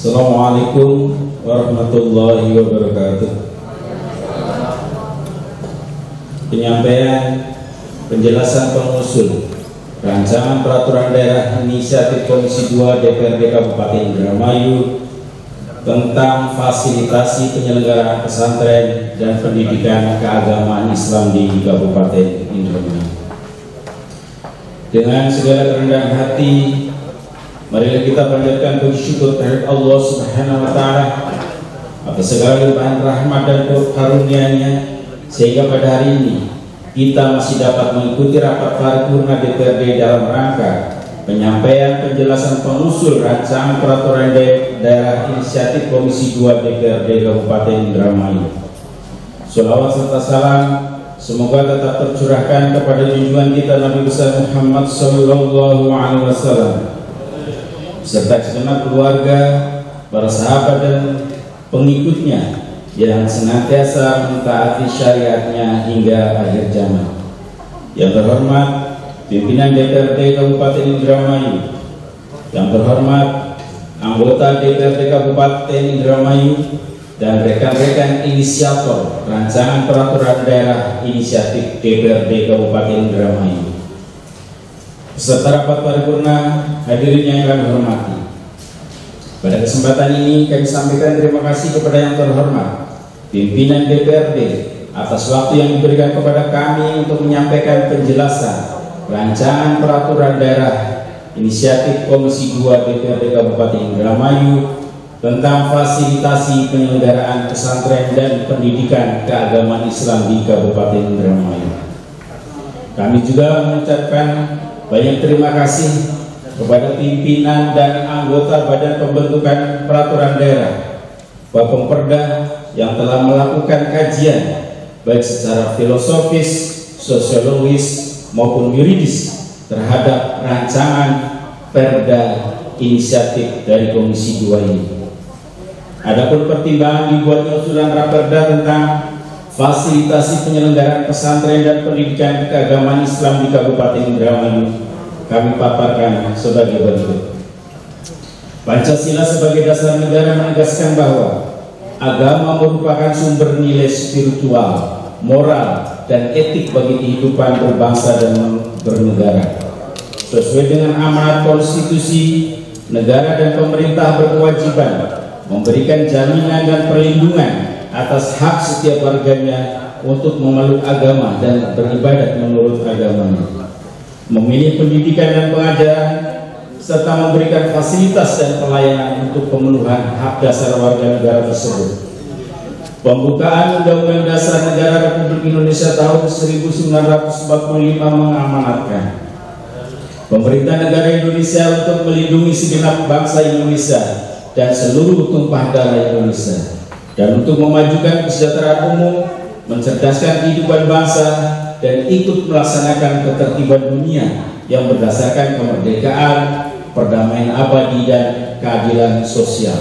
Assalamualaikum warahmatullahi wabarakatuh. Penyampaian penjelasan pengusul rancangan peraturan daerah inisiatif Komisi 2 DPRD Kabupaten Indramayu tentang fasilitasi penyelenggaraan pesantren dan pendidikan keagamaan Islam di Kabupaten Indramayu. Dengan segala kerendahan hati, marilah kita panjatkan puji syukur terhadap Allah Subhanahu wa Ta'ala atas segala limpahan rahmat dan karunia-Nya, sehingga pada hari ini kita masih dapat mengikuti rapat paripurna DPRD dalam rangka penyampaian penjelasan pengusul rancangan peraturan daerah inisiatif Komisi 2 DPRD Kabupaten Indramayu. Sholawat serta salam semoga tetap tercurahkan kepada junjungan kita Nabi besar Muhammad Sallallahu Alaihi Wasallam serta segenap keluarga, para sahabat dan pengikutnya yang senantiasa mentaati syariatnya hingga akhir zaman. Yang terhormat pimpinan DPRD Kabupaten Indramayu, yang terhormat anggota DPRD Kabupaten Indramayu dan rekan-rekan inisiator rancangan peraturan daerah inisiatif DPRD Kabupaten Indramayu, peserta rapat paripurna, hadirin yang kami hormati. Pada kesempatan ini kami sampaikan terima kasih kepada yang terhormat pimpinan DPRD atas waktu yang diberikan kepada kami untuk menyampaikan penjelasan rancangan peraturan daerah inisiatif Komisi 2 DPRD Kabupaten Indramayu tentang fasilitasi penyelenggaraan pesantren dan pendidikan keagamaan Islam di Kabupaten Indramayu. Kami juga mengucapkan banyak terima kasih kepada pimpinan dan anggota Badan Pembentukan Peraturan Daerah Bapemperda yang telah melakukan kajian baik secara filosofis, sosiologis maupun yuridis terhadap rancangan perda inisiatif dari Komisi 2 ini. Adapun pertimbangan dibuatnya usulan raperda tentang fasilitasi penyelenggaraan pesantren dan pendidikan keagamaan Islam di Kabupaten Indramayu kami paparkan sebagai berikut. Pancasila sebagai dasar negara menegaskan bahwa agama merupakan sumber nilai spiritual, moral, dan etik bagi kehidupan berbangsa dan bernegara. Sesuai dengan amanat konstitusi, negara dan pemerintah berkewajiban memberikan jaminan dan perlindungan atas hak setiap warganya untuk memeluk agama dan beribadat menurut agamanya, memilih pendidikan dan pengajaran, serta memberikan fasilitas dan pelayanan untuk pemenuhan hak dasar warga negara tersebut. Pembukaan Undang-Undang Dasar Negara Republik Indonesia tahun 1945 mengamanatkan pemerintah negara Indonesia untuk melindungi segenap bangsa Indonesia dan seluruh tumpah darah Indonesia, dan untuk memajukan kesejahteraan umum, mencerdaskan kehidupan bangsa, dan ikut melaksanakan ketertiban dunia yang berdasarkan kemerdekaan, perdamaian abadi, dan keadilan sosial.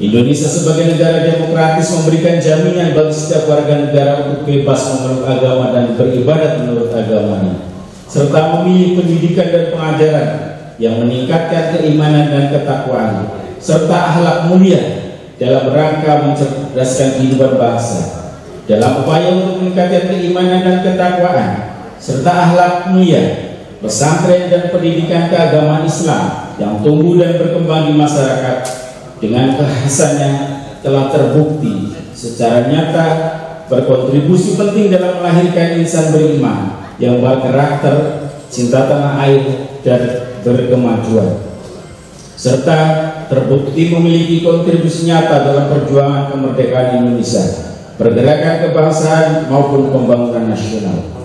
Indonesia sebagai negara demokratis memberikan jaminan bagi setiap warga negara untuk bebas memeluk agama dan beribadat menurut agamanya, serta memilih pendidikan dan pengajaran yang meningkatkan keimanan dan ketakwaan, serta akhlak mulia dalam rangka mencerdaskan kehidupan bangsa. Dalam upaya untuk meningkatkan keimanan dan ketakwaan, serta akhlak mulia, pesantren dan pendidikan keagamaan Islam yang tumbuh dan berkembang di masyarakat dengan kekhasannya telah terbukti secara nyata berkontribusi penting dalam melahirkan insan beriman yang berkarakter, cinta tanah air, dan berkemajuan, serta terbukti memiliki kontribusi nyata dalam perjuangan kemerdekaan Indonesia, pergerakan kebangsaan maupun pembangunan nasional.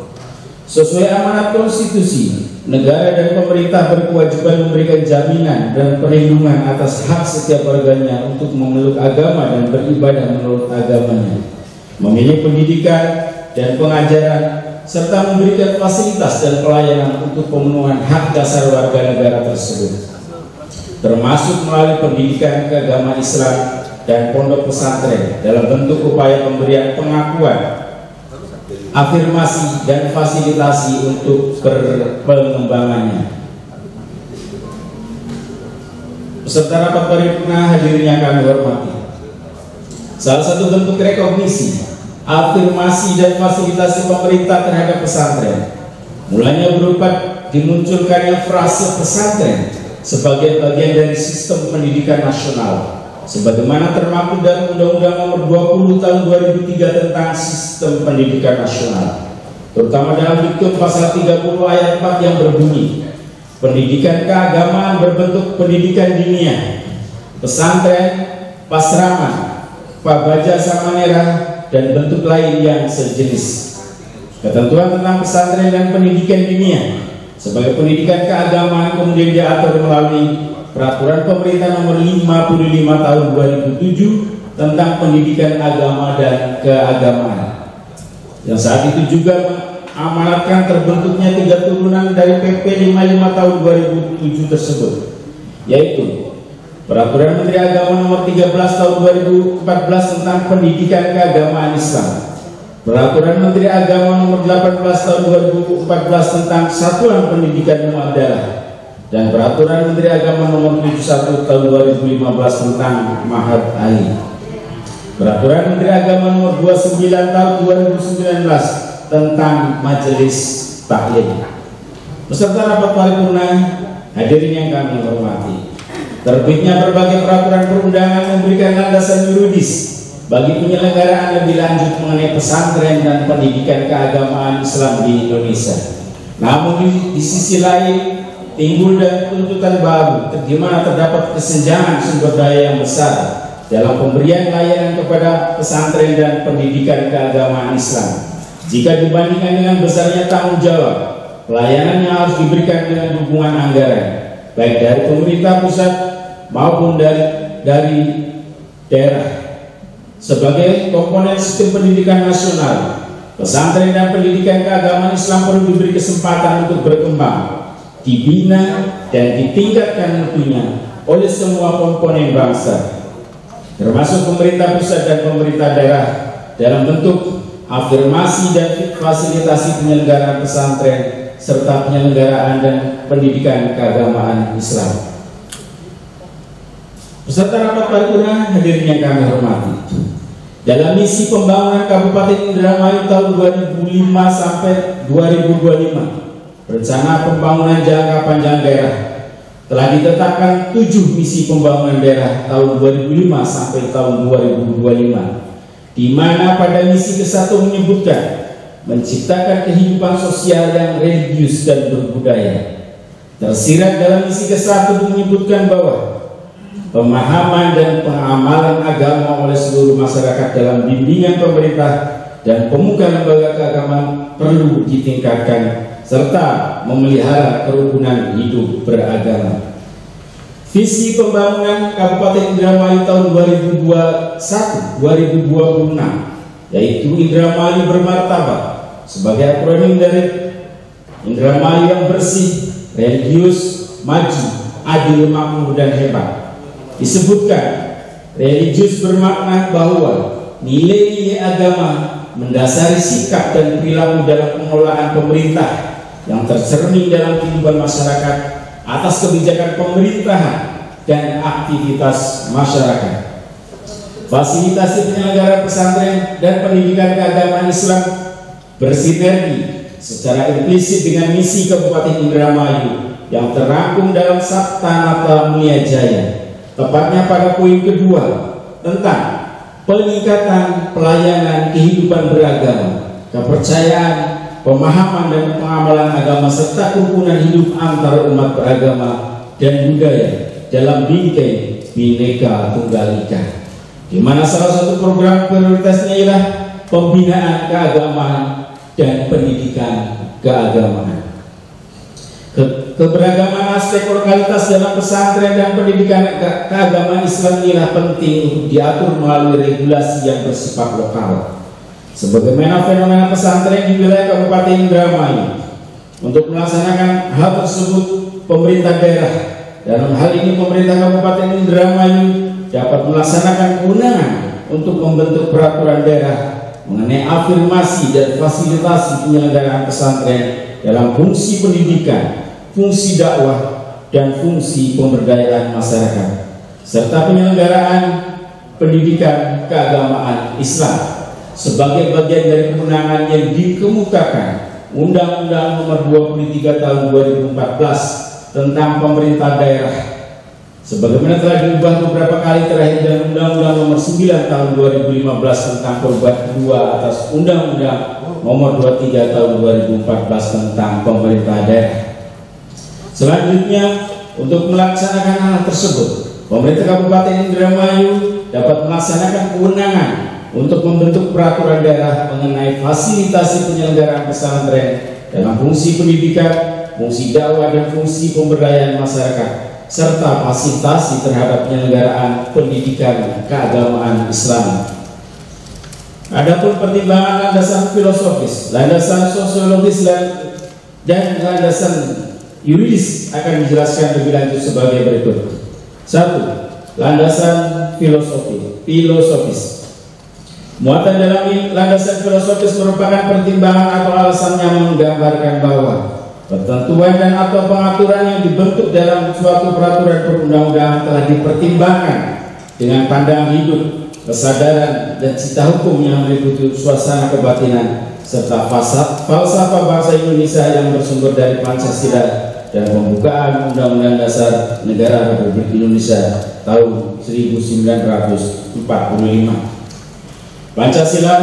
Sesuai amanat konstitusi, negara dan pemerintah berkewajiban memberikan jaminan dan perlindungan atas hak setiap warganya untuk memeluk agama dan beribadah menurut agamanya, memilih pendidikan dan pengajaran, serta memberikan fasilitas dan pelayanan untuk pemenuhan hak dasar warga negara tersebut, termasuk melalui pendidikan keagamaan Islam dan pondok pesantren dalam bentuk upaya pemberian pengakuan, afirmasi, dan fasilitasi untuk pengembangannya. Peserta rapat paripurna hadirin yang kami hormati, salah satu bentuk rekognisi, afirmasi, dan fasilitasi pemerintah terhadap pesantren mulanya berupa dimunculkannya frase pesantren sebagai bagian dari sistem pendidikan nasional sebagaimana termaktub dalam Undang-Undang Nomor 20 Tahun 2003 tentang Sistem Pendidikan Nasional, terutama dalam diktum pasal 30 ayat 4 yang berbunyi, pendidikan keagamaan berbentuk pendidikan diniyah, pesantren, pasraman, pabaja samanera, dan bentuk lain yang sejenis. Ketentuan tentang pesantren dan pendidikan diniyah sebagai pendidikan keagamaan kemudian diatur melalui Peraturan Pemerintah Nomor 55 Tahun 2007 tentang Pendidikan Agama dan Keagamaan, yang saat itu juga mengamanatkan terbentuknya 3 turunan dari PP 55 Tahun 2007 tersebut, yaitu Peraturan Menteri Agama Nomor 13 Tahun 2014 tentang Pendidikan Keagamaan Islam, Peraturan Menteri Agama Nomor 18 Tahun 2014 tentang Satuan Pendidikan Muamalah, dan Peraturan Menteri Agama Nomor 71 Tahun 2015 tentang Ma'had Ali, Peraturan Menteri Agama Nomor 29 Tahun 2019 tentang Majelis Taklim. Peserta rapat paripurna hadirin yang kami hormati, terbitnya berbagai peraturan perundangan memberikan landasan yuridis bagi penyelenggaraan lebih lanjut mengenai pesantren dan pendidikan keagamaan Islam di Indonesia. Namun di sisi lain timbul dan tuntutan baru di mana terdapat kesenjangan sumber daya yang besar dalam pemberian layanan kepada pesantren dan pendidikan keagamaan Islam jika dibandingkan dengan besarnya tanggung jawab pelayanan yang harus diberikan dengan dukungan anggaran baik dari pemerintah pusat maupun dari daerah. Sebagai komponen sistem pendidikan nasional, pesantren dan pendidikan keagamaan Islam perlu diberi kesempatan untuk berkembang, dibina dan ditingkatkan mutunya oleh semua komponen bangsa, termasuk pemerintah pusat dan pemerintah daerah dalam bentuk afirmasi dan fasilitasi penyelenggaraan pesantren serta penyelenggaraan dan pendidikan keagamaan Islam. Peserta rapat paripurna hadirin yang kami hormati, dalam misi pembangunan Kabupaten Indramayu tahun 2005 sampai 2025, rencana pembangunan jangka panjang daerah telah ditetapkan 7 misi pembangunan daerah tahun 2005 sampai tahun 2025, di mana pada misi ke-1 menyebutkan menciptakan kehidupan sosial yang religius dan berbudaya. Tersirat dalam misi ke-1 menyebutkan bahwa pemahaman dan pengamalan agama oleh seluruh masyarakat dalam bimbingan pemerintah dan pemuka lembaga keagamaan perlu ditingkatkan serta memelihara kerukunan hidup beragama. Visi pembangunan Kabupaten Indramayu tahun 2021-2026 yaitu Indramayu bermartabat sebagai akronim dari Indramayu yang bersih, religius, maju, adil, makmur, dan hebat. Disebutkan religius bermakna bahwa nilai-nilai agama mendasari sikap dan perilaku dalam pengelolaan pemerintah yang tercermin dalam kehidupan masyarakat atas kebijakan pemerintahan dan aktivitas masyarakat. Fasilitasi penyelenggara pesantren dan pendidikan keagamaan Islam bersinergi secara implisit dengan misi Kabupaten Indramayu yang terangkum dalam Sabta Nata Mulia Jaya, tepatnya pada poin kedua tentang peningkatan pelayanan kehidupan beragama, kepercayaan, pemahaman dan pengamalan agama serta kerukunan hidup antara umat beragama dan budaya dalam bingkai Bhinneka Tunggal Ika, di mana salah satu program prioritasnya ialah pembinaan keagamaan dan pendidikan keagamaan. Keberagaman aspek lokalitas dalam pesantren dan pendidikan keagamaan Islam inilah penting untuk diatur melalui regulasi yang bersifat lokal. Sebagaimana fenomena pesantren di wilayah Kabupaten Indramayu, untuk melaksanakan hal tersebut pemerintah daerah, dalam hal ini pemerintah Kabupaten Indramayu, dapat melaksanakan kewenangan untuk membentuk peraturan daerah mengenai afirmasi dan fasilitasi penyelenggaraan pesantren dalam fungsi pendidikan, fungsi dakwah, dan fungsi pemberdayaan masyarakat, serta penyelenggaraan pendidikan keagamaan Islam sebagai bagian dari kewenangan yang dikemukakan Undang-Undang Nomor 23 Tahun 2014 tentang pemerintah daerah, sebagaimana telah diubah beberapa kali terakhir dengan Undang-Undang Nomor 9 Tahun 2015 tentang perubahan kedua atas Undang-Undang Nomor 23 Tahun 2014 tentang pemerintah daerah. Selanjutnya, untuk melaksanakan hal tersebut, pemerintah Kabupaten Indramayu dapat melaksanakan kewenangan untuk membentuk peraturan daerah mengenai fasilitasi penyelenggaraan pesantren dalam fungsi pendidikan, fungsi dakwah, dan fungsi pemberdayaan masyarakat, serta fasilitasi terhadap penyelenggaraan pendidikan keagamaan Islam. Adapun pertimbangan landasan filosofis, landasan sosiologis, dan landasan yuridis akan dijelaskan lebih lanjut sebagai berikut. 1. Landasan filosofis. Muatan dalam landasan filosofis merupakan pertimbangan atau alasan yang menggambarkan bahwa ketentuan dan atau pengaturan yang dibentuk dalam suatu peraturan perundang-undangan telah dipertimbangkan dengan pandangan hidup, kesadaran, dan cita hukum yang meliputi suasana kebatinan serta falsafah bangsa Indonesia yang bersumber dari Pancasila dan pembukaan Undang-Undang Dasar Negara Republik Indonesia tahun 1945. Pancasila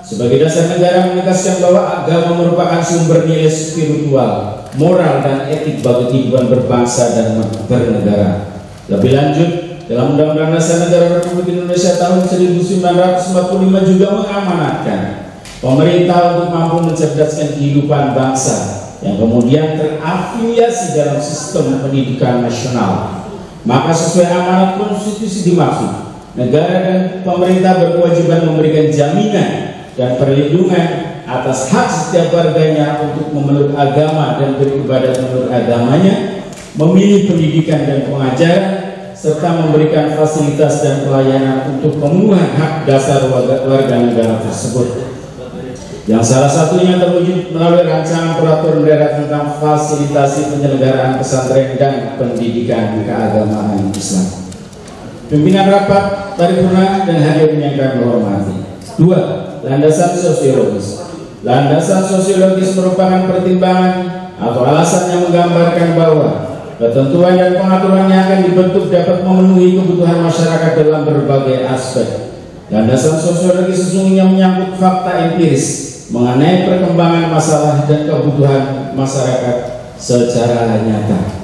sebagai dasar negara menegaskan bahwa agama merupakan sumber nilai spiritual, moral, dan etik bagi kehidupan berbangsa dan bernegara. Lebih lanjut, dalam Undang-Undang Dasar Negara Republik Indonesia tahun 1945 juga mengamanatkan pemerintah untuk mampu mencerdaskan kehidupan bangsa yang kemudian terafiliasi dalam sistem pendidikan nasional. Maka sesuai amanat konstitusi dimaksud, negara dan pemerintah berkewajiban memberikan jaminan dan perlindungan atas hak setiap warganya untuk memeluk agama dan beribadah menurut agamanya, memilih pendidikan dan pengajaran, serta memberikan fasilitas dan pelayanan untuk pemenuhan hak dasar warga negara tersebut, yang salah satunya terwujud melalui rancangan peraturan daerah tentang fasilitasi penyelenggaraan pesantren dan pendidikan keagamaan Islam. Pimpinan rapat paripurna dan hadirin yang kami hormati. 2. Landasan sosiologis. Landasan sosiologis merupakan pertimbangan atau alasan yang menggambarkan bahwa ketentuan dan pengaturan yang akan dibentuk dapat memenuhi kebutuhan masyarakat dalam berbagai aspek. Landasan sosiologis sesungguhnya menyangkut fakta empiris mengenai perkembangan masalah dan kebutuhan masyarakat secara nyata.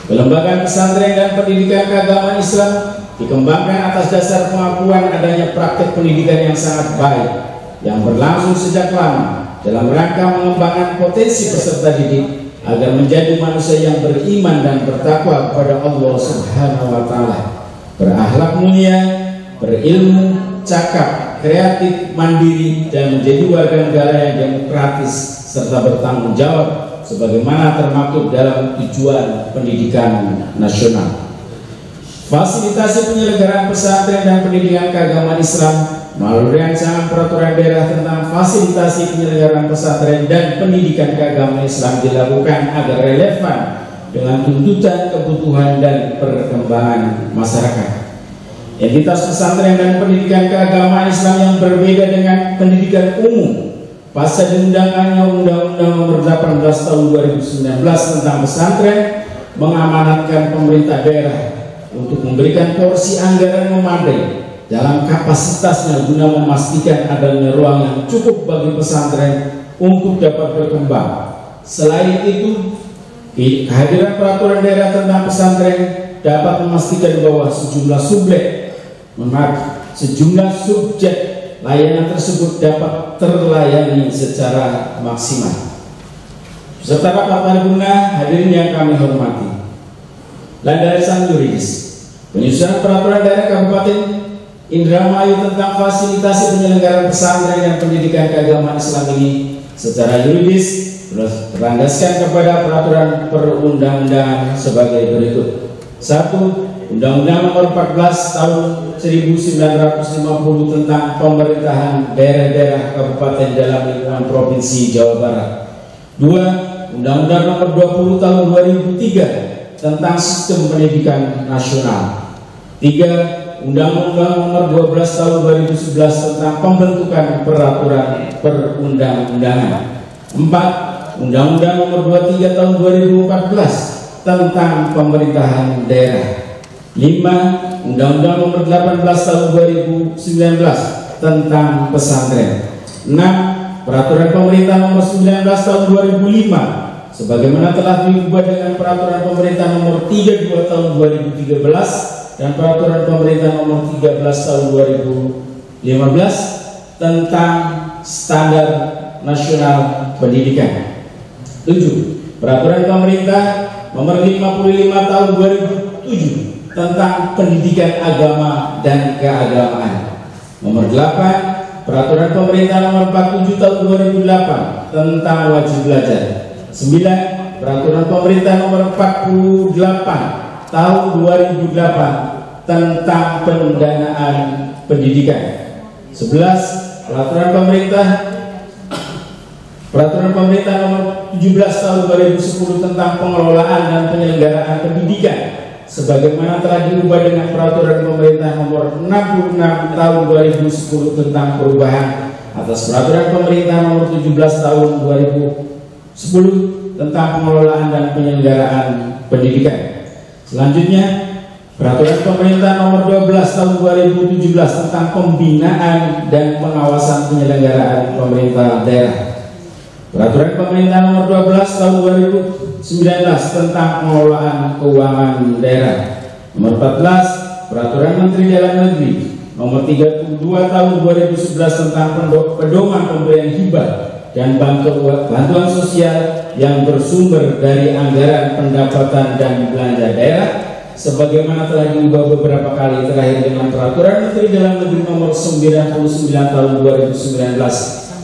Kelembagaan pesantren dan pendidikan keagamaan Islam dikembangkan atas dasar pengakuan adanya praktek pendidikan yang sangat baik yang berlangsung sejak lama dalam rangka mengembangkan potensi peserta didik agar menjadi manusia yang beriman dan bertakwa kepada Allah Subhanahu wa Ta'ala, berakhlak mulia, berilmu, cakap, kreatif, mandiri, dan menjadi warga negara yang demokratis serta bertanggung jawab sebagaimana termaktub dalam tujuan pendidikan nasional. Fasilitasi penyelenggaraan pesantren dan pendidikan keagamaan Islam melalui rancangan peraturan daerah tentang fasilitasi penyelenggaraan pesantren dan pendidikan keagamaan Islam dilakukan agar relevan dengan tuntutan, kebutuhan, dan perkembangan masyarakat. Entitas pesantren dan pendidikan keagamaan Islam yang berbeda dengan pendidikan umum pasca diundangkannya Undang-Undang Nomor 18 Tahun 2019 tentang pesantren, mengamanatkan pemerintah daerah untuk memberikan porsi anggaran memadai dalam kapasitasnya guna memastikan adanya ruang yang cukup bagi pesantren untuk dapat berkembang. Selain itu, kehadiran peraturan daerah tentang pesantren dapat memastikan bahwa sejumlah subjek layanan tersebut dapat terlayani secara maksimal. Beserta Bapak Paripurna, hadirin yang kami hormati. Landasan yuridis, penyusunan peraturan daerah Kabupaten Indramayu tentang fasilitasi penyelenggaraan pesantren dan pendidikan keagamaan Islam ini secara yuridis berlandaskan kepada peraturan perundang-undangan sebagai berikut. 1. Undang-Undang Nomor 14 Tahun 1950 tentang pemerintahan daerah-daerah kabupaten dalam lingkungan Provinsi Jawa Barat. 2. Undang-Undang Nomor 20 Tahun 2003 tentang Sistem Pendidikan Nasional. 3. Undang-Undang Nomor 12 Tahun 2011 tentang pembentukan peraturan perundang-undangan. 4. Undang-Undang Nomor 23 Tahun 2014 tentang pemerintahan daerah. 5. Undang-Undang Nomor 18 Tahun 2019 tentang pesantren. 6. Peraturan Pemerintah Nomor 19 Tahun 2005 sebagaimana telah diubah dengan Peraturan Pemerintah Nomor 32 Tahun 2013 dan Peraturan Pemerintah Nomor 13 Tahun 2015 tentang Standar Nasional Pendidikan. 7. Peraturan Pemerintah Nomor 55 Tahun 2007 tentang Pendidikan Agama dan Keagamaan. Nomor 8. Peraturan Pemerintah Nomor 47 Tahun 2008 tentang wajib belajar. 9. Peraturan Pemerintah Nomor 48 Tahun 2008 tentang pendanaan pendidikan. 11. Peraturan Pemerintah Nomor 17 Tahun 2010 tentang pengelolaan dan penyelenggaraan pendidikan sebagaimana telah diubah dengan Peraturan Pemerintah Nomor 66 Tahun 2010 tentang perubahan atas Peraturan Pemerintah Nomor 17 Tahun 2010 tentang pengelolaan dan penyelenggaraan pendidikan. Selanjutnya, Peraturan Pemerintah Nomor 12 Tahun 2017 tentang pembinaan dan pengawasan penyelenggaraan pemerintah daerah. Peraturan Pemerintah Nomor 12 Tahun 2019 tentang pengelolaan keuangan daerah. Nomor 14. Peraturan Menteri Dalam Negeri Nomor 32 Tahun 2011 tentang pedoman pemberian hibah dan bantuan sosial yang bersumber dari anggaran pendapatan dan belanja daerah sebagaimana telah diubah beberapa kali, terakhir dengan Peraturan Menteri Dalam Negeri Nomor 99 Tahun 2019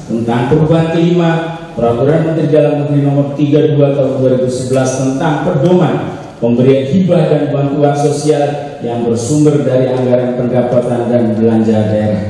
tentang perubahan kelima Peraturan Menteri Dalam Negeri Nomor 32 Tahun 2011 tentang pedoman pemberian hibah dan bantuan sosial yang bersumber dari anggaran pendapatan dan belanja daerah.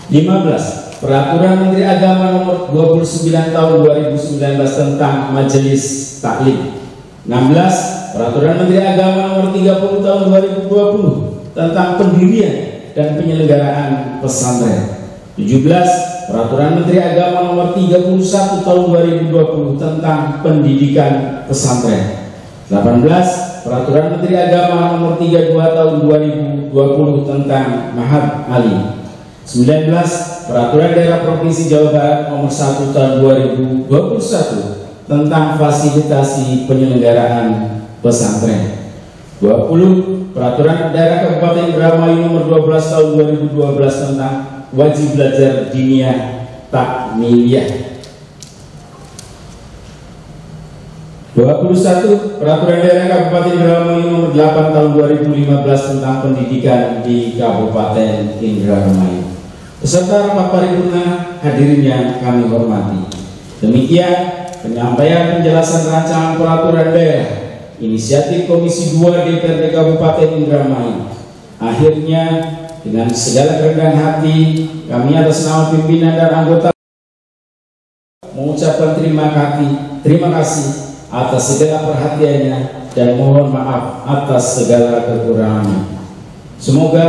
15. Peraturan Menteri Agama Nomor 29 Tahun 2019 tentang Majelis Taklim. 16. Peraturan Menteri Agama Nomor 30 Tahun 2020 tentang pendirian dan penyelenggaraan pesantren. 17. Peraturan Menteri Agama Nomor 31 Tahun 2020 tentang pendidikan pesantren. 18. Peraturan Menteri Agama Nomor 32 Tahun 2020 tentang Mahat Ali. 19. Peraturan Daerah Provinsi Jawa Barat Nomor 1 Tahun 2021 tentang fasilitasi penyelenggaraan pesantren. 20. Peraturan Daerah Kabupaten Indramayu Nomor 12 Tahun 2012 tentang wajib belajar diniyah takmiliyah. 21. Peraturan Daerah Kabupaten Indramayu Nomor 8 Tahun 2015 tentang pendidikan di Kabupaten Indramayu. Beserta rapat paripurna, hadirin yang kami hormati. Demikian penyampaian penjelasan rancangan peraturan daerah inisiatif Komisi 2 DPRD Kabupaten Indramayu. Akhirnya dengan segala kerendahan hati kami atas nama pimpinan dan anggota mengucapkan terima kasih atas segala perhatiannya dan mohon maaf atas segala kekurangannya. Semoga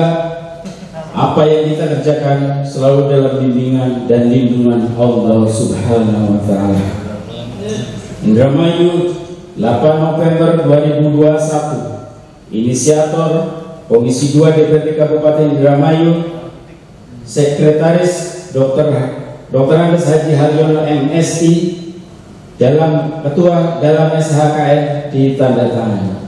apa yang kita kerjakan selalu dalam bimbingan dan lindungan Allah Subhanahu wa Ta'ala. Indramayu, 8 November 2021. Inisiator Komisi 2 DPRD Kabupaten Indramayu, Sekretaris Dr. Andes Haji Haryono MSI, dalam Ketua dalam SHKN ditandatangani.